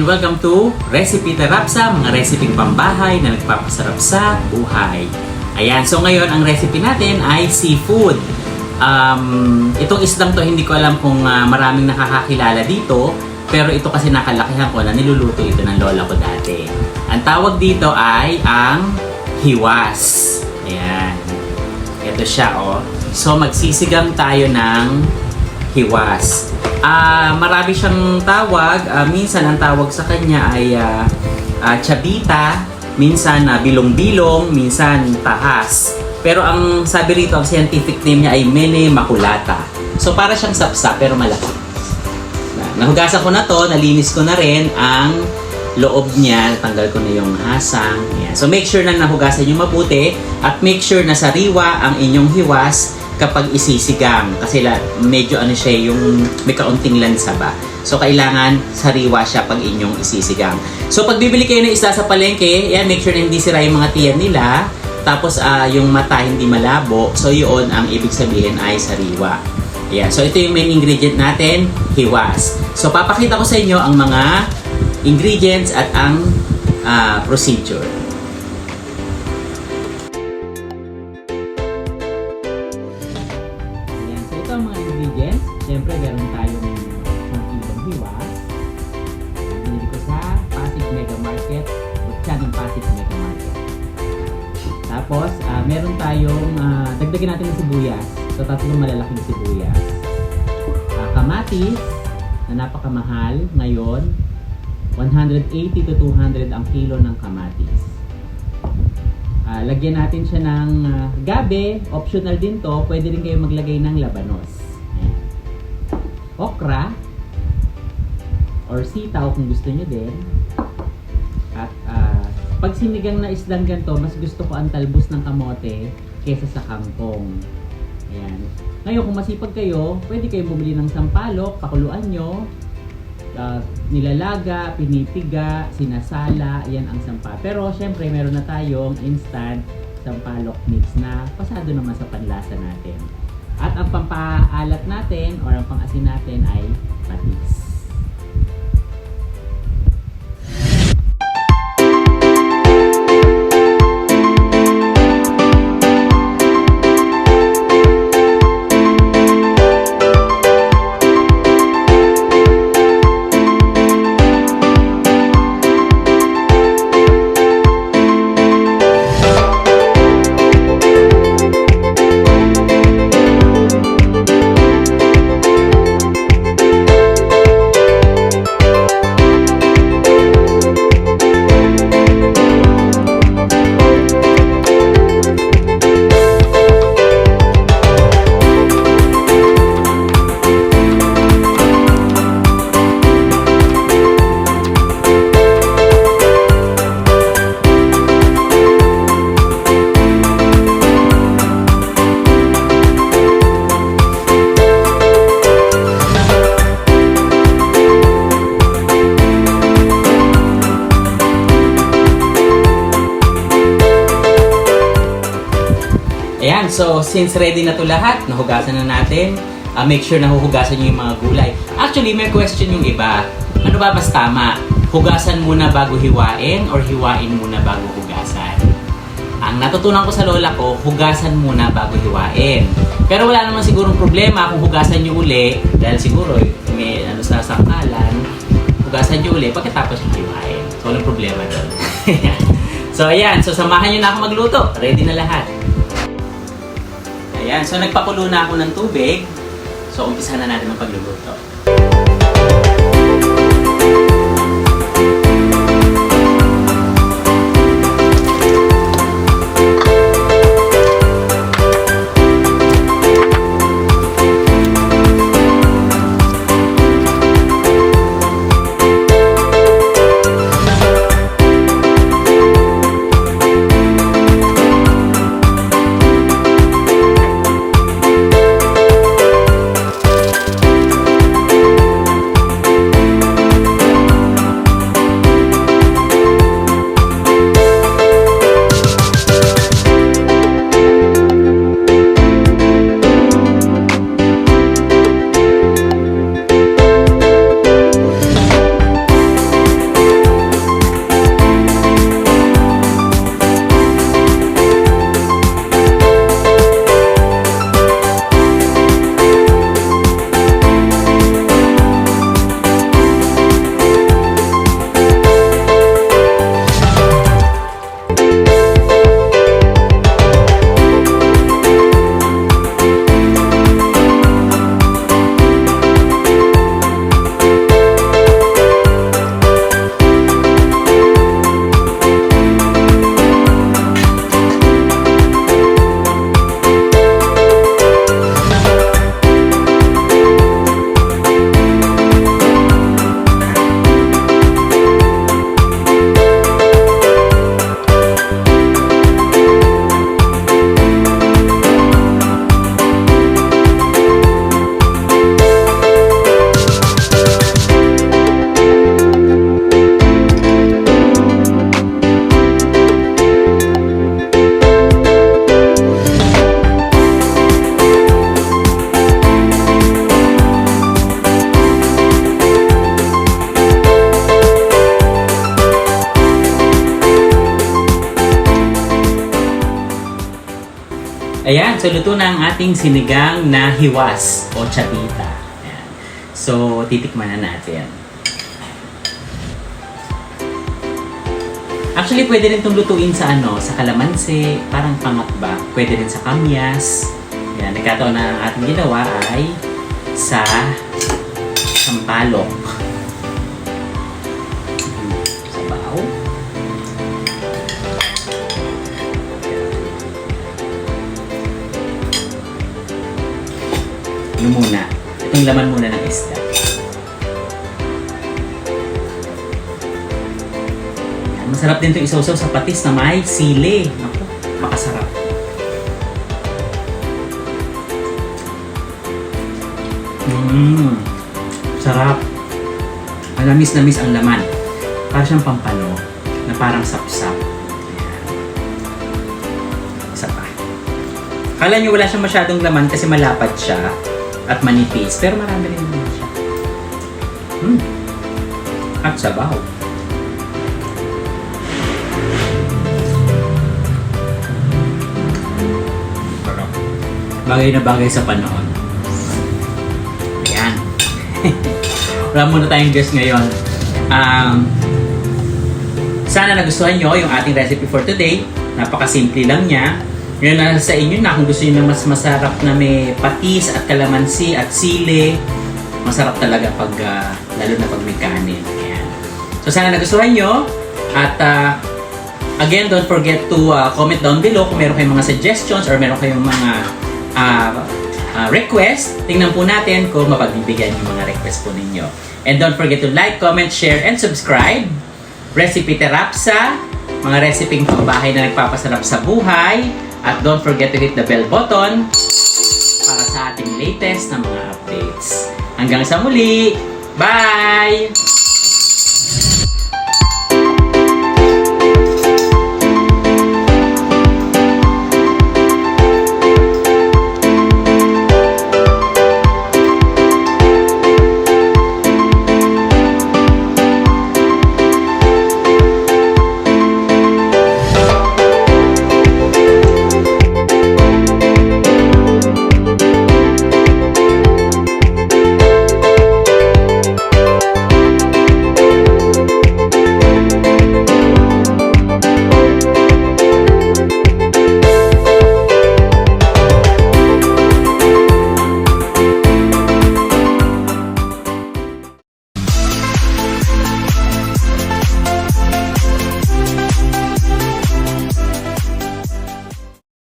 welcome to Recipe Terapsa, mga reseping pambahay na nagpapasarap sa buhay. Ayan, so ngayon ang recipe natin ay seafood. Itong isdang to hindi ko alam kung maraming nakakakilala dito, pero ito kasi nakalakihan ko na niluluto ito ng lola ko dati. Ang tawag dito ay ang hiwas. Ayan. Ito siya, oh. So magsisigang tayo ng hiwas. Marami siyang tawag. Minsan ang tawag sa kanya ay chabita, minsan bilong-bilong, minsan tahas. Pero ang sabi rito, ang scientific name niya ay mene maculata. So para siyang sapsap pero malaki. Nahugasan ko na to, nalinis ko na rin ang loob niya, natanggal ko na yung hasang. Yan. So make sure na nahugasan nyo mabuti at make sure na sariwa ang inyong hiwas kapag isisigang kasi medyo siya yung may kaunting lansa ba. So kailangan sariwa siya pag inyong isisigang. So pag bibili kayo ng isda sa palengke, yan, make sure na hindi sira yung mga tiyan nila. Tapos yung mata hindi malabo. So yun ang ibig sabihin ay sariwa. Ayan. So ito yung main ingredient natin, hiwas. So papakita ko sa inyo ang mga ingredients at ang procedure. Ayan. So ito ang mga ingredients. Siyempre meron tayong kilong hiwas. Binili ko sa Pasig Mega Market. Butya ng Pasig Mega Market. Tapos meron tayong dagdagan natin ng sibuyas. So tatlong malalaking sibuyas. Kamatis na napakamahal ngayon. 180 to 200 ang kilo ng kamatis. Lagyan natin siya ng gabe. Optional din to. Pwede rin kayo maglagay ng labanos. Ayan. Okra or sitaw kung gusto nyo din. At pag sinigang na isdang ganito, mas gusto ko ang talbos ng kamote kesa sa kangkong. Ayan. Ngayon, kung masipag kayo, pwede kayong bumili ng sampalok, pakuluan nyo, nilalaga, pinipiga, sinasala, yan ang sampa. Pero syempre, meron na tayong instant sampalok mix na pasado naman sa panlasa natin. At ang pampaalat natin or ang pang-asin natin ay patis. Ayan, so since ready na to lahat, nahugasan na natin, make sure na huhugasan nyo yung mga gulay. Actually, may question yung iba. Ano ba mas tama? Hugasan muna bago hiwain or hiwain muna bago hugasan? Ang natutunan ko sa lola ko, hugasan muna bago hiwain. Pero wala naman sigurong problema kung hugasan nyo uli, dahil siguro may sa sangkalan, hugasan nyo uli pagkatapos yung hiwain. So, walang problema doon. So, ayan. So, samahan nyo na ako magluto. Ready na lahat. Ayan, so nagpakulo na ako ng tubig. So, umpisa na natin ang pagluluto. Ayan, so luto na ang ating sinigang na hiwas o chavita. Ayan. So, titikman na natin. Actually, pwede rin itong lutuin sa sa kalamansi, parang pangat ba? Pwede rin sa kamyas. Ayan, nagkataon na ang ating ginawa ay sa sampalok. Sabaw. Ano muna? Itong laman muna ng isda. Ayan, masarap din itong isawsaw sa patis na may sili. Naku, makasarap. Sarap. Manamis-namis ang laman. Para siyang pampano na parang sapsap. Ayan. Isa pa. Kala nyo wala siyang masyadong laman kasi malapad siya at manipis. Pero marami rin naman siya. At sabaw. Bagay na bagay sa panahon. Ayan. Wala muna tayong guest ngayon. Sana nagustuhan nyo yung ating recipe for today. Napakasimple lang niya. Ngayon na sa inyo na kung gusto nyo ng mas masarap na may patis at kalamansi at sili. Masarap talaga pag, lalo na pag may kanin. Ayan. So sana nagustuhan nyo. At again, don't forget to comment down below kung meron kayong mga suggestions or meron kayong mga request. Tingnan po natin kung mapagbibigyan yung mga request po ninyo. And don't forget to like, comment, share, and subscribe. Recipe Terapsa, mga reseping pambahay na nagpapasarap sa buhay. At don't forget to hit the bell button para sa ating latest na mga updates. Hanggang sa muli! Bye!